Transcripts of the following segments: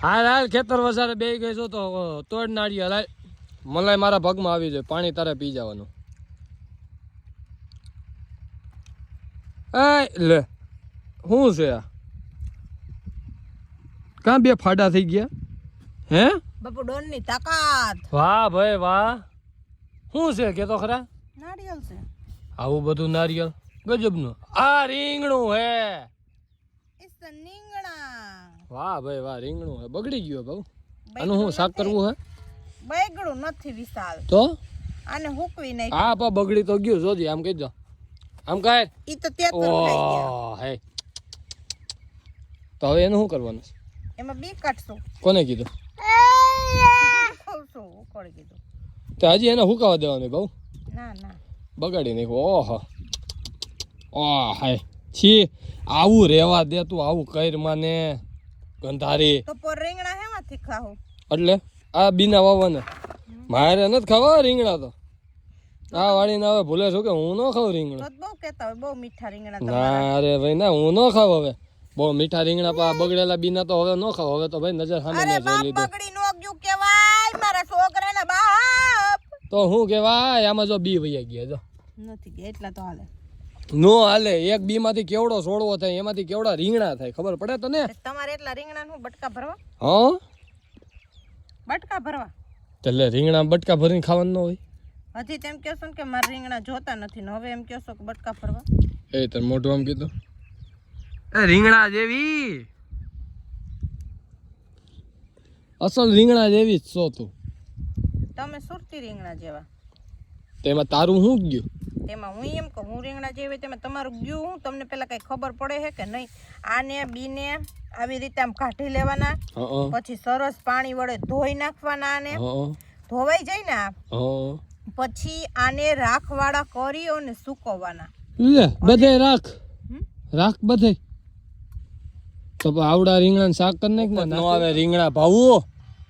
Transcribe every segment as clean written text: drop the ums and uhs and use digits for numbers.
હાલ ખેતર વસારે બે ગઈ છો તો તોડ નાળિયેર હાલ મલાઈ મારા ભાગમાં આવી જાય પાણી તારે પી જવાનું લે શું છે આ કાં બે ફાડા થઈ ગયા હે બાપુ ડોનની તાકાત વાહ ભાઈ વાહ શું છે કે તો ખરા નારિયેળ છે આવું બધું નારિયેળ ગજબનું આ રીંગણું હે ઇસ રીંગણા વાહ ભાઈ વાહ રીંગણું હે બગડી ગયું બહુ આનું શું શાક કરવું હે બગડું નથી વિશાલ તો આને હુકવી નહીં હા પા બગડી તો ગયું જોજી આમ કહી દો આમ કાય ઈ તો તે તો ખાઈ ગયા ઓહ હે તો હવે એનું શું કરવાનું એમાં બી કાઢશું કોને કીધું ખવશું ઉકોડી કીધું તો હજી એને હુકાવા દેવાનું બહુ ના ના બગાડી નાખ્યું ઓહો ઓહ હાય છી આવું રેવા દે તું આવું કર માને ગંધારી તો પર રીંગણા હેમાંથી ખાવું એટલે આ બીના વાવવાના મારે નથી ખાવા રીંગણા તો આ વાળીને હવે ભૂલે છું કે હું ન ખાઉં રીંગણા તો બહુ કહેતા હોય બહુ મીઠા રીંગણા ના અરે ભાઈ ના હું ન ખાવ હવે બહુ મીઠા રીંગણા પા બગડેલા બીના તો હવે ન ખાવ હવે તો ભાઈ નજર સામે અરે બાપ બગડી નો ગયું કેવાય મારા છોકરાના બાપ તો હું કેવાય આમાં જો બી વૈયા ગયા જો નથી ગયા એટલા તો હાલે નો હાલે એક બી માંથી કેવડો છોડવો થાય એમાંથી કેવડા રીંગણા થાય ખબર પડે તને તમારે એટલા રીંગણા નું બટકા ભરવા હા બટકા ભરવા એટલે રીંગણા બટકા ભરીને ખાવાનું ન હોય હજી તેમ કહેશો ને કે મારા રીંગણા જોતા નથી ને હવે એમ કહેશો કે બટકા ભરવા એ તને મોઢું આમ કીધું એ રીંગણા જેવી અસલ રીંગણા જેવી જ છો તું તમે સુરતી રીંગણા જેવા તેમાં તારું શું ગયું તેમાં હું એમ કહું હું રીંગણા જેવી તેમાં તમારું ગયું હું તમને પેલા કઈ ખબર પડે છે કે નહીં આને બીને આવી રીતે આમ કાઢી લેવાના પછી સરસ પાણી વડે ધોઈ નાખવાના આને ધોવાઈ જાય ને પછી આને રાખવાળા કરી અને સુકવવાના લે બધે રાખ બધે તો આવડા રીંગણા શાક કરી નાખ ને નો આવે રીંગણા ભાવું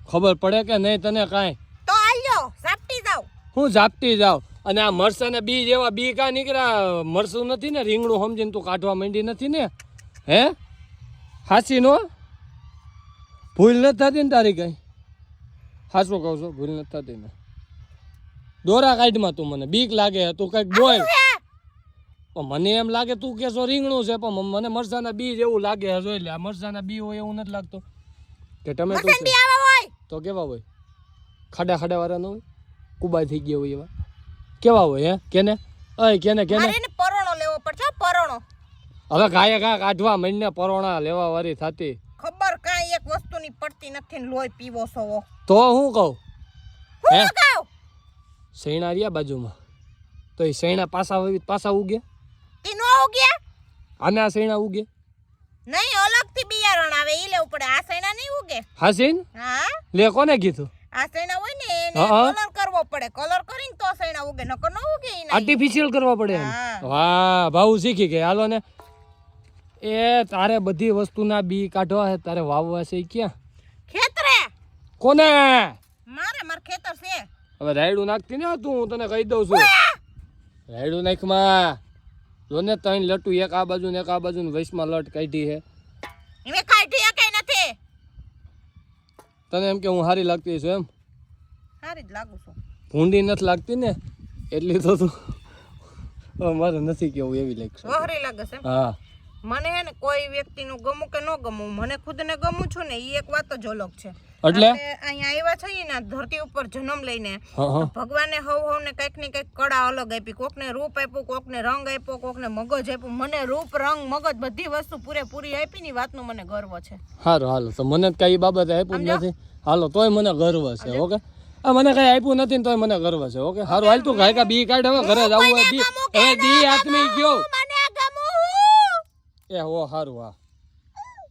ખબર પડે કે નહીં તને કાંઈ તો આલ્યો ઝાપટી જાવ હું ઝાપટી જાવ અને આ મરસાના બી જેવા બી કા નીકળ્યા મરસું નથી ને રીંગણું સમજીને તું કાઢવા માંડી નથી ને હે હાસી નો ભૂલ નથી થતી ને તારી કઈ હાચું કહું છું ભૂલ નથી થતી ને દોરા કાઢમાં તું મને બીક લાગે તું કઈક બોલ પણ મને એમ લાગે તું કેસો રીંગણું છે પણ મને મરસાના બી જેવું લાગે જોઈ લે આ મરસાના બી હોય એવું નથી લાગતું કે ટમેટું છે તો કેવા હોય ખાડા ખાડા વાળા ન હોય કુબાઈ થઈ ગયા હોય એવા કેવા હોય હે કેને અય કેને પરોણો લેવો પડશે પરોણો હવે ગાયે ઘા કાઢવા મહિને પરોણા લેવા વાળી થતી ખબર કાંઈ એક વસ્તુની પડતી નથી ને લોહી પીવો છો તો હું કહું હે સૈણા રહ્યા બાજુમાં તો એ સૈણા પાછા ઉગે તીનો ઉગે આને આ સૈણા ઉગે નહીં અલગથી બિયારણ આવે ઈ લેવું પડે આ સૈણા નહીં ઉગે હા સૈન હા લે કોને કીધું આ સૈણા હોય ને એને કલર કરવો પડે કલર કરીને તો સૈણા ઉગે નકર ન ઉગે ઈ નહીં આર્ટિફિશિયલ કરવા પડે વાહ ભાવ શીખી ગયા હાલો ને એ તારે બધી વસ્તુના બી કાઢવા છે તારે વાવવા છે ક્યાં ખેતરે કોને માર ખેતર છે હવે રાયડું નાખતી ને તું હું તને કહી દઉં છું રાયડું નાખમાં જોને ત્રણ લટું એક આ બાજુ ને એક આ બાજુ ને વૈશમાં લટ કાઢી છે એને કાઢી કઈ નથી તને એમ કે હું હારી લાગતી છું એમ હારી જ લાગુ છું ભૂંડી નથી લાગતી ને એટલી તો તું મારે નથી કેવું એવી લાગશે વહરી લાગે છે હા મને હે ને કોઈ વ્યક્તિનું ગમું કે ન ગમું મને ખુદને ગમું છું ને ઈ એક વાત જ અલગ છે એટલે અહીંયા આવ્યા છીએ ને ધરતી ઉપર જન્મ લઈને ભગવાને હવને કઈક ને કઈક કળા અલગ આપી કોકને રૂપ આપ્યું કોકને રંગ આપ્યો કોકને મગજ આપ્યું મને રૂપ રંગ મગજ બધી વસ્તુ પૂરેપૂરી આપી ની વાતનો મને ગર્વ છે સારું હાલો તો મને કઈ બાબત આપ્યું નથી હાલો તોય મને ગર્વ છે ઓકે આ મને કઈ આપ્યું નથી ને તોય મને ગર્વ છે ઓકે સારું હાલ તું ગાયકા બી કાઢ હવે ઘરે જવું હવે દી આત્મી ગયો એ હો સારું હા